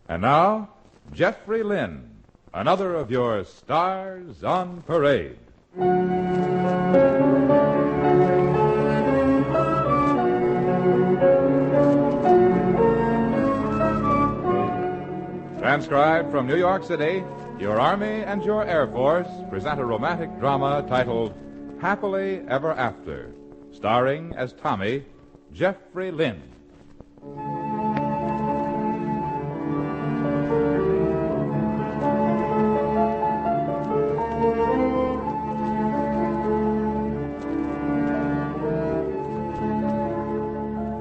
And now, Jeffrey Lynn, another of your stars on parade. Transcribed from New York City, your Army and your Air Force present a romantic drama titled Happily Ever After, starring as Tommy, Jeffrey Lynn.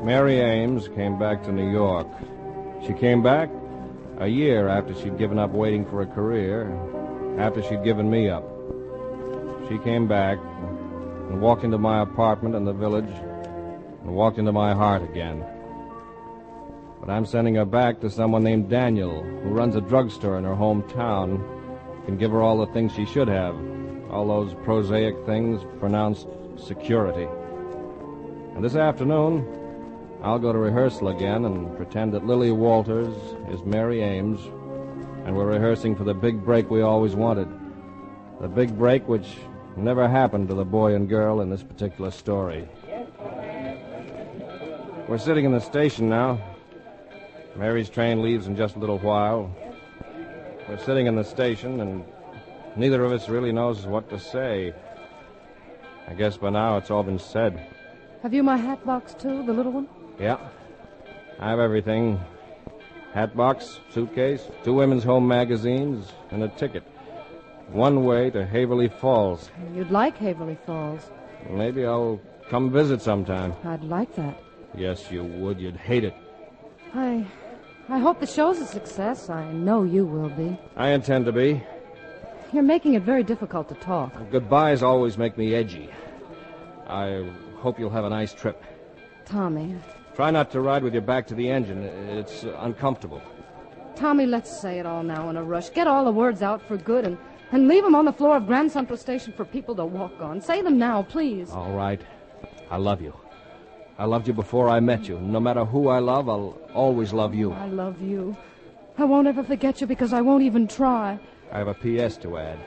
Mary Ames came back to New York. She came back a year after she'd given up waiting for a career, after she'd given me up. She came back and walked into my apartment in the village and walked into my heart again. But I'm sending her back to someone named Daniel, who runs a drugstore in her hometown, can give her all the things she should have, all those prosaic things pronounced security. And this afternoon, I'll go to rehearsal again and pretend that Lily Walters is Mary Ames, and we're rehearsing for the big break we always wanted. The big break which never happened to the boy and girl in this particular story. We're sitting in the station now. Mary's train leaves in just a little while. We're sitting in the station, and neither of us really knows what to say. I guess by now it's all been said. Have you my hat box, too, the little one? Yeah. I have everything. Hat box, suitcase, 2 women's home magazines, and a ticket. One way to Haverly Falls. You'd like Haverly Falls. Maybe I'll come visit sometime. I'd like that. Yes, you would. You'd hate it. I hope the show's a success. I know you will be. I intend to be. You're making it very difficult to talk. Goodbyes always make me edgy. I hope you'll have a nice trip. Tommy. Try not to ride with your back to the engine. It's uncomfortable. Tommy, let's say it all now in a rush. Get all the words out for good and leave them on the floor of Grand Central Station for people to walk on. Say them now, please. All right. I love you. I loved you before I met you. No matter who I love, I'll always love you. I love you. I won't ever forget you because I won't even try. I have a P.S. to add.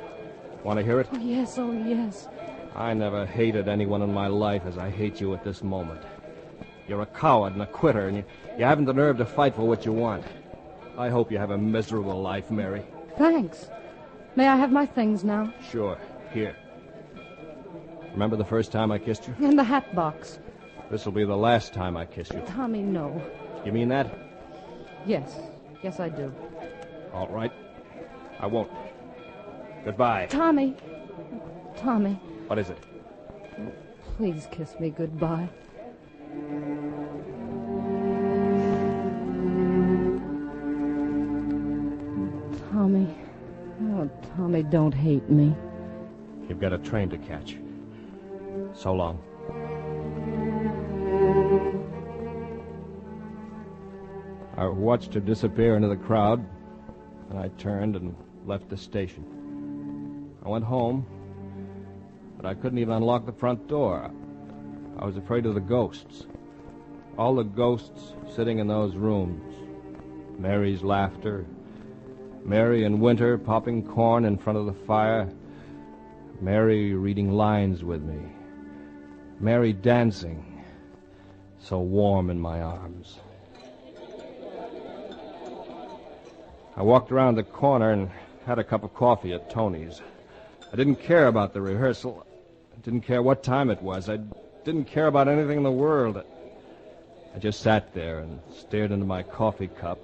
Want to hear it? Oh, yes. I never hated anyone in my life as I hate you at this moment. You're a coward and a quitter, and you haven't the nerve to fight for what you want. I hope you have a miserable life, Mary. Thanks. May I have my things now? Sure. Here. Remember the first time I kissed you? In the hat box. This'll be the last time I kiss you. Tommy, no. You mean that? Yes, I do. All right. I won't. Goodbye. Tommy. What is it? Please kiss me goodbye. Tommy. Oh, Tommy, don't hate me. You've got a train to catch. So long. I watched her disappear into the crowd, and I turned and left the station. I went home, but I couldn't even unlock the front door. I was afraid of the ghosts. All the ghosts sitting in those rooms. Mary's laughter. Mary in winter popping corn in front of the fire. Mary reading lines with me. Mary dancing, so warm in my arms. I walked around the corner and had a cup of coffee at Tony's. I didn't care about the rehearsal. I didn't care what time it was. I didn't care about anything in the world. I just sat there and stared into my coffee cup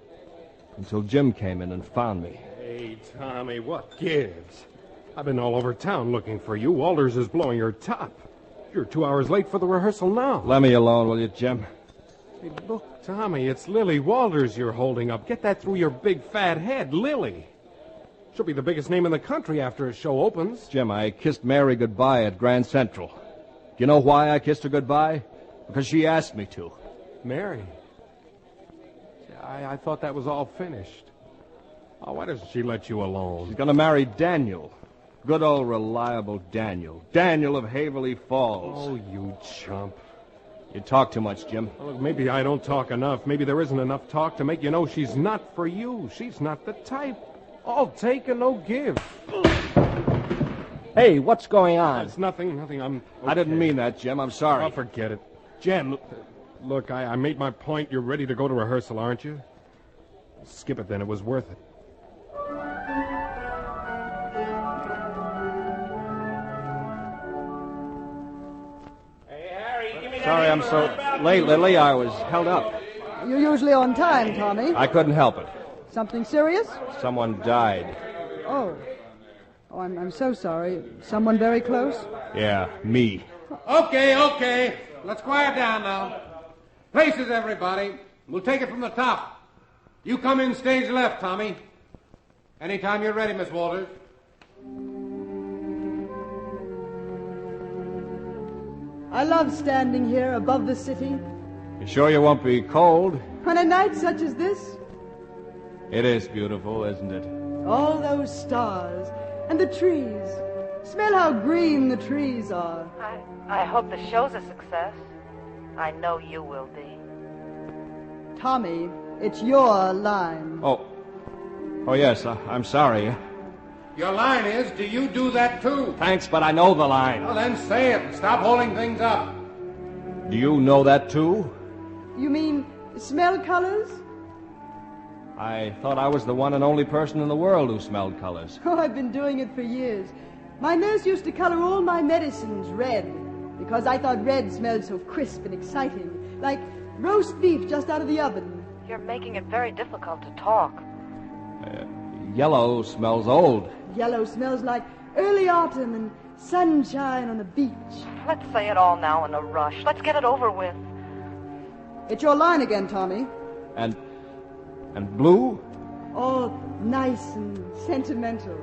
until Jim came in and found me. Hey, Tommy, what gives? I've been all over town looking for you. Walters is blowing your top. You're 2 hours late for the rehearsal now. Let me alone, will you, Jim? Hey, look, Tommy, it's Lily Walters you're holding up. Get that through your big fat head, Lily. She'll be the biggest name in the country after a show opens. Jim, I kissed Mary goodbye at Grand Central. Do you know why I kissed her goodbye? Because she asked me to. Mary? I thought that was all finished. Oh, why doesn't she let you alone? She's going to marry Daniel. Good old reliable Daniel. Daniel of Haverly Falls. Oh, you chump. You talk too much, Jim. Well, look, maybe I don't talk enough. Maybe there isn't enough talk to make you know she's not for you. She's not the type. All take and no give. Hey, what's going on? It's nothing. I'm okay. I didn't mean that, Jim. I'm sorry. I'll forget it. Jim. Look, I made my point. You're ready to go to rehearsal, aren't you? Skip it then. It was worth it. Sorry I'm so late, Lily. I was held up. You're usually on time, Tommy. I couldn't help it. Something serious? Someone died. Oh, I'm so sorry. Someone very close? Yeah, me. Okay. Let's quiet down now. Places, everybody. We'll take it from the top. You come in stage left, Tommy. Anytime you're ready, Miss Walters. I love standing here above the city. You sure you won't be cold? On a night such as this, It is beautiful, isn't it? all those stars and the trees. Smell how green the trees are. I hope the show's a success. I know you will be. Tommy, it's your line. Oh, yes, I'm sorry. Your line is, do you do that too? Thanks, but I know the line. Well, then say it and stop holding things up. Do you know that, too? You mean smell colors? I thought I was the one and only person in the world who smelled colors. Oh, I've been doing it for years. My nurse used to color all my medicines red because I thought red smelled so crisp and exciting, like roast beef just out of the oven. You're making it very difficult to talk. Yellow smells old. Yellow smells like early autumn and sunshine on the beach. Let's say it all now in a rush. Let's get it over with. It's your line again, Tommy. And blue? All nice and sentimental.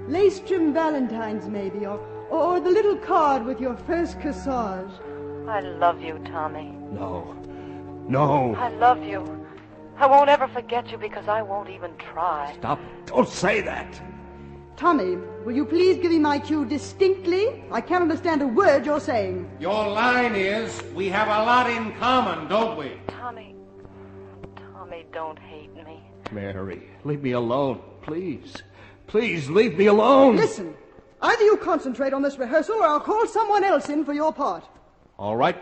Lace-trimmed valentines, maybe, or the little card with your first corsage. I love you, Tommy. No. I love you. I won't ever forget you because I won't even try. Stop. Don't say that. Tommy, will you please give me my cue distinctly? I can't understand a word you're saying. Your line is, we have a lot in common, don't we? Tommy, don't hate me. Mary, leave me alone, please. Please, leave me alone. Listen, either you concentrate on this rehearsal or I'll call someone else in for your part. All right.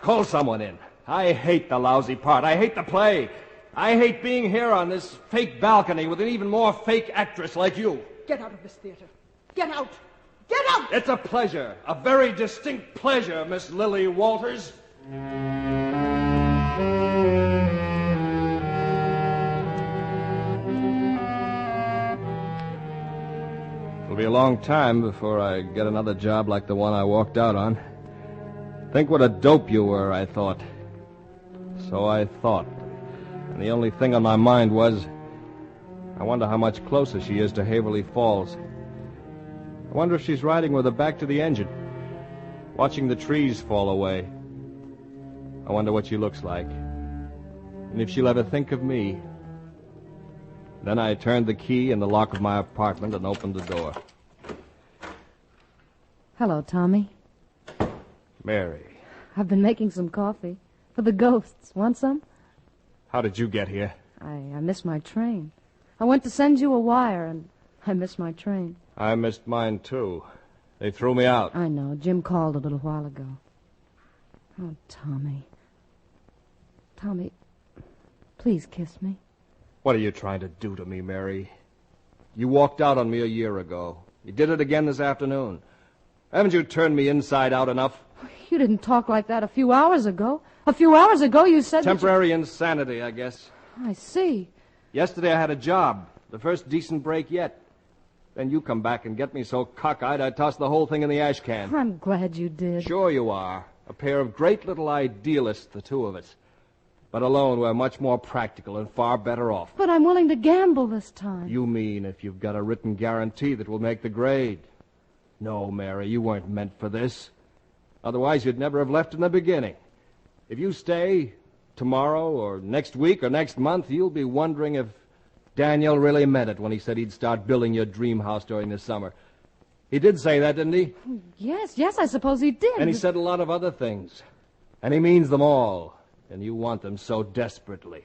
Call someone in. I hate the lousy part. I hate the play. I hate being here on this fake balcony with an even more fake actress like you. Get out of this theater. Get out. Get out! It's a pleasure. A very distinct pleasure, Miss Lily Walters. It'll be a long time before I get another job like the one I walked out on. Think what a dope you were, I thought. So I thought. And the only thing on my mind was, I wonder how much closer she is to Haverly Falls. I wonder if she's riding with her back to the engine, watching the trees fall away. I wonder what she looks like, and if she'll ever think of me. Then I turned the key in the lock of my apartment and opened the door. Hello, Tommy. Mary, I've been making some coffee for the ghosts. Want some? how did you get here? I missed my train. I went to send you a wire, and I missed my train. I missed mine, too. They threw me out. I know. Jim called a little while ago. Oh, Tommy. Tommy, please kiss me. What are you trying to do to me, Mary? You walked out on me a year ago. You did it again this afternoon. Haven't you turned me inside out enough? You didn't talk like that a few hours ago. A few hours ago you said Temporary insanity, I guess. I see. Yesterday I had a job. The first decent break yet. Then you come back and get me so cockeyed I toss the whole thing in the ash can. I'm glad you did. Sure you are. A pair of great little idealists, the two of us. But alone we're much more practical and far better off. But I'm willing to gamble this time. You mean if you've got a written guarantee that will make the grade? No, Mary, you weren't meant for this. Otherwise you'd never have left in the beginning. If you stay tomorrow or next week or next month, you'll be wondering if Daniel really meant it when he said he'd start building your dream house during the summer. He did say that, didn't he? Yes, I suppose he did. And he said a lot of other things. And he means them all. And you want them so desperately.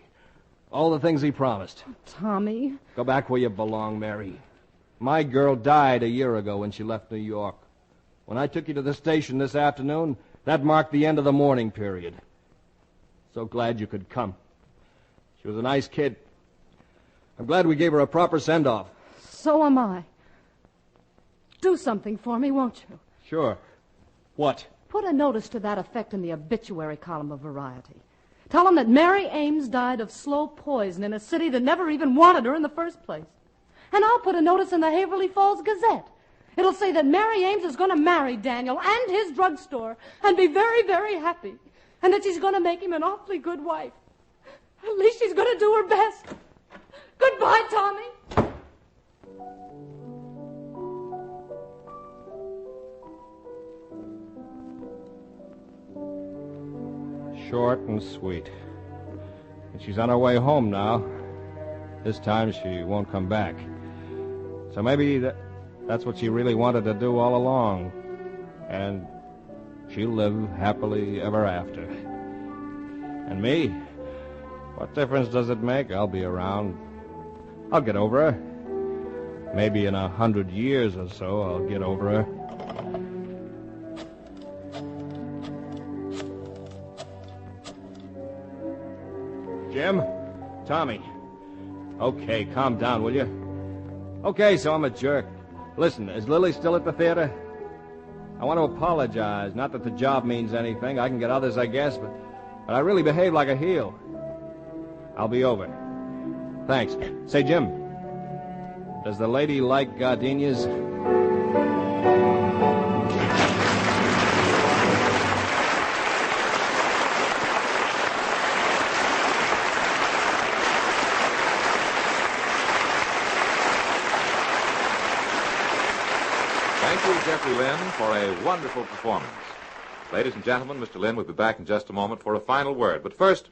All the things he promised. Tommy. Go back where you belong, Mary. My girl died a year ago when she left New York. When I took you to the station this afternoon, that marked the end of the mourning period. So glad you could come. She was a nice kid. I'm glad we gave her a proper send-off. So am I. Do something for me, won't you? Sure. What? Put a notice to that effect in the obituary column of Variety. Tell them that Mary Ames died of slow poison in a city that never even wanted her in the first place. And I'll put a notice in the Haverly Falls Gazette. It'll say that Mary Ames is going to marry Daniel and his drugstore and be very, very happy. And that she's going to make him an awfully good wife. At least she's going to do her best. Goodbye, Tommy. Short and sweet. And she's on her way home now. This time she won't come back. So maybe that's what she really wanted to do all along. And she'll live happily ever after. And me? What difference does it make? I'll be around. I'll get over her. Maybe in 100 years or so I'll get over her. Jim? Tommy? Okay, calm down, will you? Okay, so I'm a jerk. Listen, is Lily still at the theater? I want to apologize. Not that the job means anything. I can get others, I guess, but I really behaved like a heel. I'll be over. Thanks. Say, Jim, does the lady like gardenias? Thank you, Jeffrey Lynn, for a wonderful performance. Ladies and gentlemen, Mr. Lynn will be back in just a moment for a final word. But first,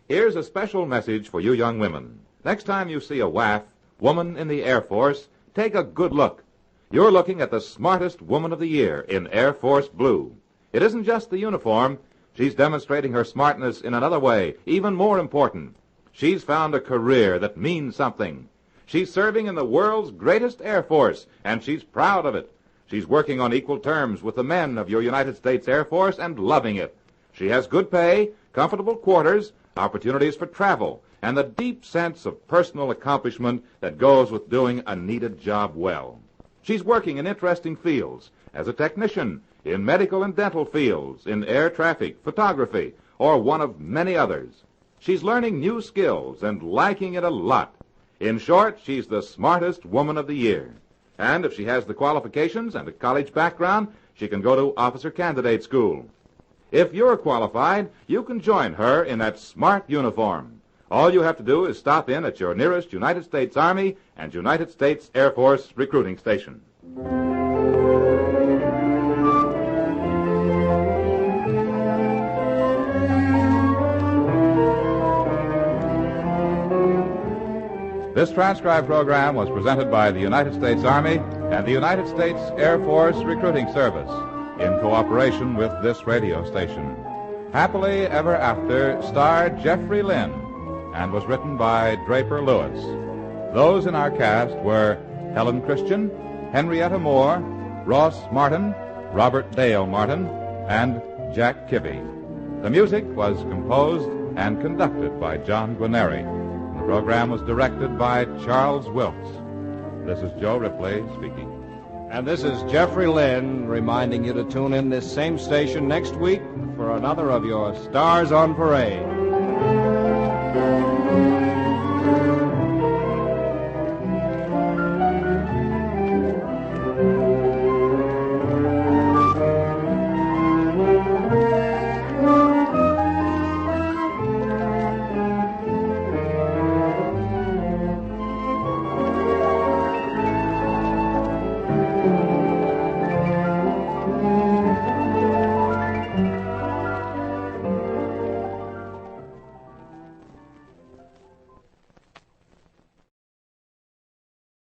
here's a special message for you young women. Next time you see a WAF, woman in the Air Force, take a good look. You're looking at the smartest woman of the year in Air Force blue. It isn't just the uniform. She's demonstrating her smartness in another way, even more important. She's found a career that means something. She's serving in the world's greatest Air Force, and she's proud of it. She's working on equal terms with the men of your United States Air Force and loving it. She has good pay, comfortable quarters, opportunities for travel, and the deep sense of personal accomplishment that goes with doing a needed job well. She's working in interesting fields, as a technician, in medical and dental fields, in air traffic, photography, or one of many others. She's learning new skills and liking it a lot. In short, she's the smartest woman of the year. And if she has the qualifications and a college background, she can go to officer candidate school. If you're qualified, you can join her in that smart uniform. All you have to do is stop in at your nearest United States Army and United States Air Force recruiting station. This transcribed program was presented by the United States Army and the United States Air Force Recruiting Service in cooperation with this radio station. Happily Ever After starred Jeffrey Lynn and was written by Draper Lewis. Those in our cast were Helen Christian, Henrietta Moore, Ross Martin, Robert Dale Martin, and Jack Kibbe. The music was composed and conducted by John Guarneri. The program was directed by Charles Wilkes. This is Joe Ripley speaking. And this is Jeffrey Lynn reminding you to tune in this same station next week for another of your Stars on Parade.